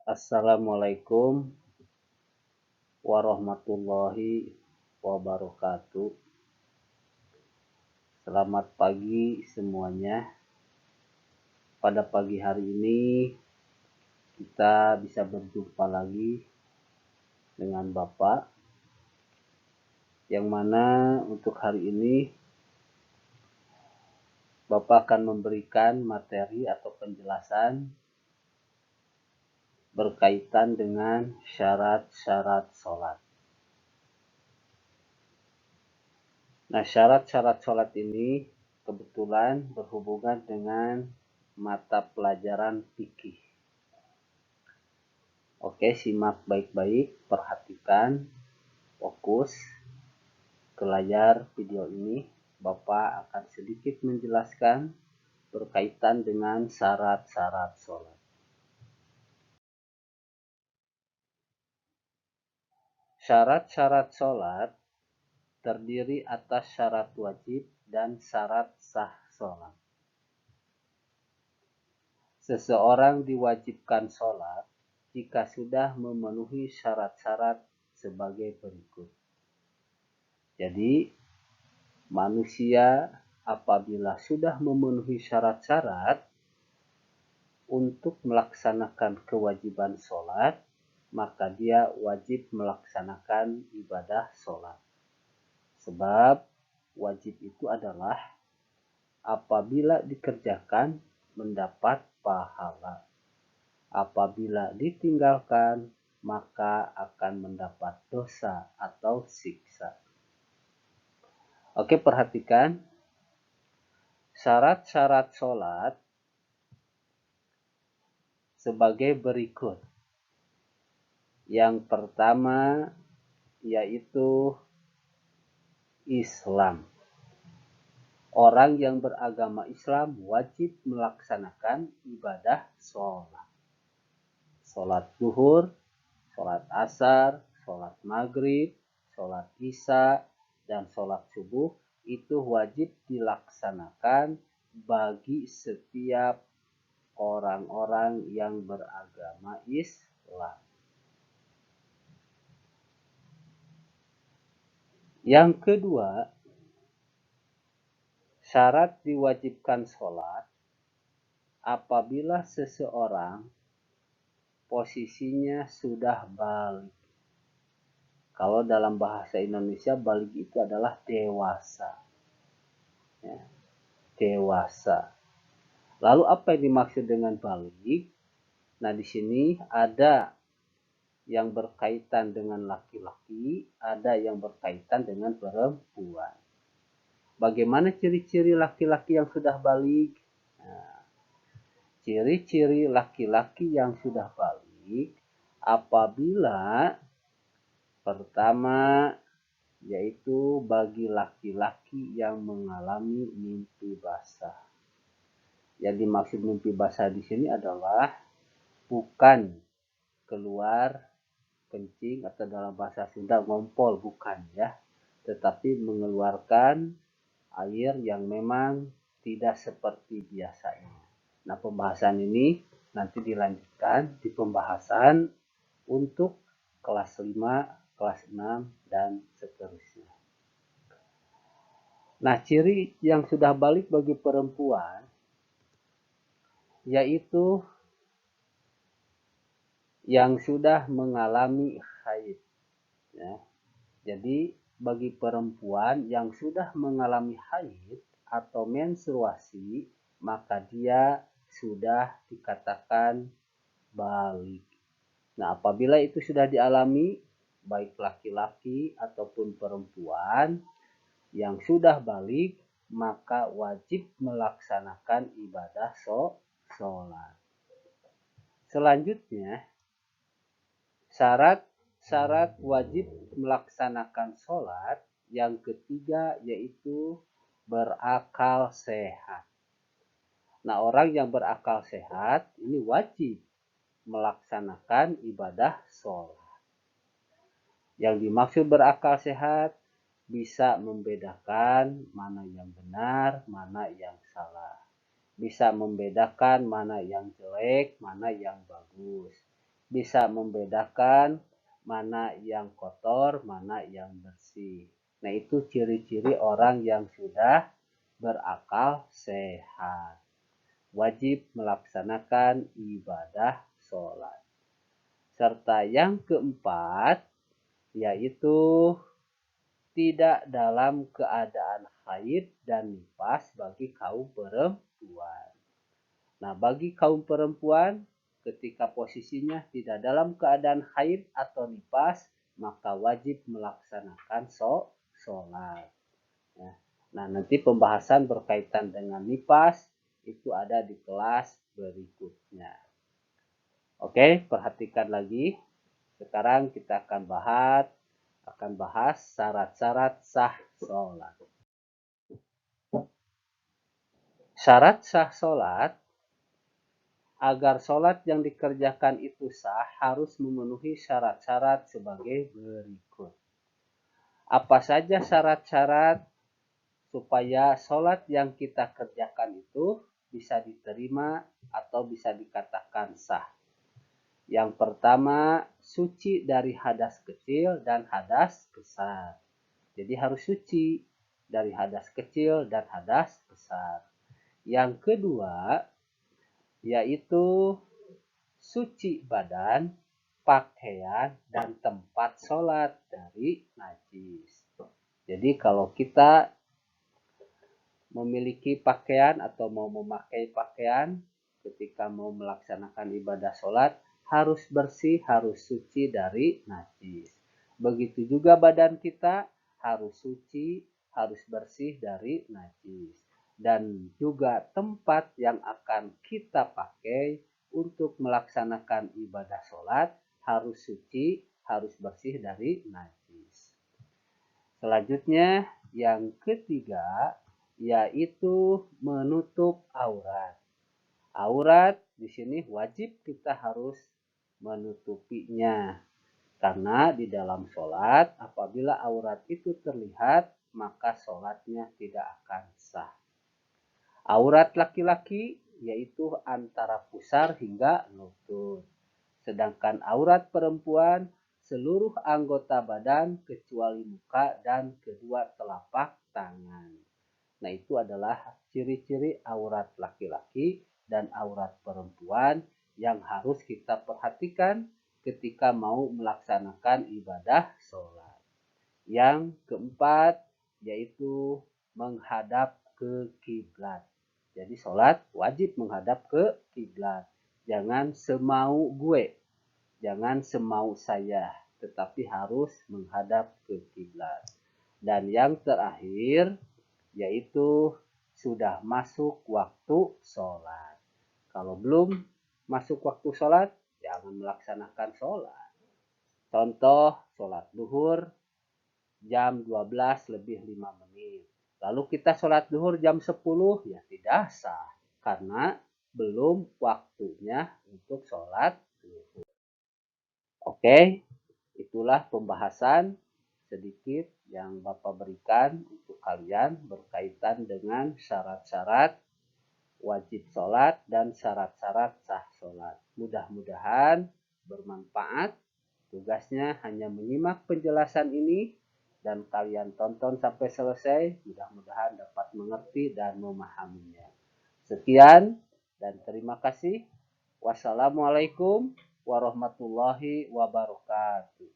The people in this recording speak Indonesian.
Assalamualaikum warahmatullahi wabarakatuh. Selamat pagi semuanya. Pada pagi hari ini kita bisa berjumpa lagi dengan Bapak, yang mana untuk hari ini Bapak akan memberikan materi atau penjelasan berkaitan dengan syarat-syarat sholat. Nah, syarat-syarat sholat ini kebetulan berhubungan dengan mata pelajaran fikih. Oke, simak baik-baik, perhatikan, fokus ke layar video ini. Bapak akan sedikit menjelaskan berkaitan dengan syarat-syarat sholat. Syarat-syarat sholat terdiri atas syarat wajib dan syarat sah sholat. Seseorang diwajibkan sholat jika sudah memenuhi syarat-syarat sebagai berikut. Jadi, manusia apabila sudah memenuhi syarat-syarat untuk melaksanakan kewajiban sholat, maka dia wajib melaksanakan ibadah sholat. Sebab wajib itu adalah apabila dikerjakan mendapat pahala. Apabila ditinggalkan maka akan mendapat dosa atau siksa. Oke, perhatikan syarat-syarat sholat sebagai berikut. Yang pertama yaitu Islam. Orang yang beragama Islam wajib melaksanakan ibadah sholat. Sholat zuhur, sholat asar, sholat maghrib, sholat isya, dan sholat subuh itu wajib dilaksanakan bagi setiap orang-orang yang beragama Islam. Yang kedua, syarat diwajibkan sholat apabila seseorang posisinya sudah balik. Kalau dalam bahasa Indonesia balik itu adalah dewasa. Ya, dewasa. Lalu apa yang dimaksud dengan balik? Nah, di sini ada yang berkaitan dengan laki-laki, ada yang berkaitan dengan perempuan. Bagaimana ciri-ciri laki-laki yang sudah balik? Nah, ciri-ciri laki-laki yang sudah balik apabila pertama yaitu bagi laki-laki yang mengalami mimpi basah. Yang dimaksud mimpi basah di sini adalah bukan keluar kencing atau dalam bahasa Sunda ngompol, bukan ya, tetapi mengeluarkan air yang memang tidak seperti biasanya. Nah, pembahasan ini nanti dilanjutkan di pembahasan untuk kelas 5, kelas 6, dan seterusnya. Nah, ciri yang sudah balik bagi perempuan yaitu yang sudah mengalami haid. Ya. Jadi bagi perempuan yang sudah mengalami haid atau menstruasi, maka dia sudah dikatakan balik. Nah, apabila itu sudah dialami, baik laki-laki ataupun perempuan yang sudah balik, maka wajib melaksanakan ibadah sholat. Selanjutnya, syarat wajib melaksanakan sholat yang ketiga yaitu berakal sehat. Nah, orang yang berakal sehat ini wajib melaksanakan ibadah sholat. Yang dimaksud berakal sehat bisa membedakan mana yang benar, mana yang salah. Bisa membedakan mana yang jelek, mana yang bagus. bisa membedakan mana yang kotor, mana yang bersih. Nah, itu ciri-ciri orang yang sudah berakal sehat. Wajib melaksanakan ibadah sholat. Serta yang keempat, yaitu tidak dalam keadaan haid dan nifas bagi kaum perempuan. Nah, bagi kaum perempuan, ketika posisinya tidak dalam keadaan haid atau nifas, maka wajib melaksanakan sholat. Nah, nanti pembahasan berkaitan dengan nifas itu ada di kelas berikutnya. Oke, perhatikan lagi. Sekarang kita akan bahas syarat-syarat sah sholat. Syarat sah sholat, agar sholat yang dikerjakan itu sah harus memenuhi syarat-syarat sebagai berikut. Apa saja syarat-syarat supaya sholat yang kita kerjakan itu bisa diterima atau bisa dikatakan sah? Yang pertama, suci dari hadas kecil dan hadas besar. Jadi harus suci dari hadas kecil dan hadas besar. Yang kedua, yaitu suci badan, pakaian, dan tempat sholat dari najis. Jadi kalau kita memiliki pakaian atau mau memakai pakaian ketika mau melaksanakan ibadah sholat, harus bersih, harus suci dari najis. Begitu juga badan kita harus suci, harus bersih dari najis. Dan juga tempat yang akan kita pakai untuk melaksanakan ibadah sholat harus suci, harus bersih dari najis. Selanjutnya yang ketiga, yaitu menutup aurat. Aurat di sini wajib kita harus menutupinya. Karena di dalam sholat, apabila aurat itu terlihat, maka sholatnya tidak akan sah. Aurat laki-laki yaitu antara pusar hingga lutut. Sedangkan aurat perempuan seluruh anggota badan kecuali muka dan kedua telapak tangan. Nah, itu adalah ciri-ciri aurat laki-laki dan aurat perempuan yang harus kita perhatikan ketika mau melaksanakan ibadah sholat. Yang keempat, yaitu menghadap ke kiblat. Jadi sholat wajib menghadap ke kiblat. Jangan semau gue, jangan semau saya, tetapi harus menghadap ke kiblat. Dan yang terakhir, yaitu sudah masuk waktu sholat. Kalau belum masuk waktu sholat, jangan melaksanakan sholat. Contoh, sholat duhur jam 12 lebih 5 menit. Lalu kita sholat duhur jam 10, ya tidak sah. Karena belum waktunya untuk sholat duhur. Oke, itulah pembahasan sedikit yang Bapak berikan untuk kalian berkaitan dengan syarat-syarat wajib sholat dan syarat-syarat sah sholat. Mudah-mudahan bermanfaat. Tugasnya hanya menyimak penjelasan ini dan kalian tonton sampai selesai. Mudah-mudahan dapat mengerti dan memahaminya. Sekian dan terima kasih. Wassalamualaikum warahmatullahi wabarakatuh.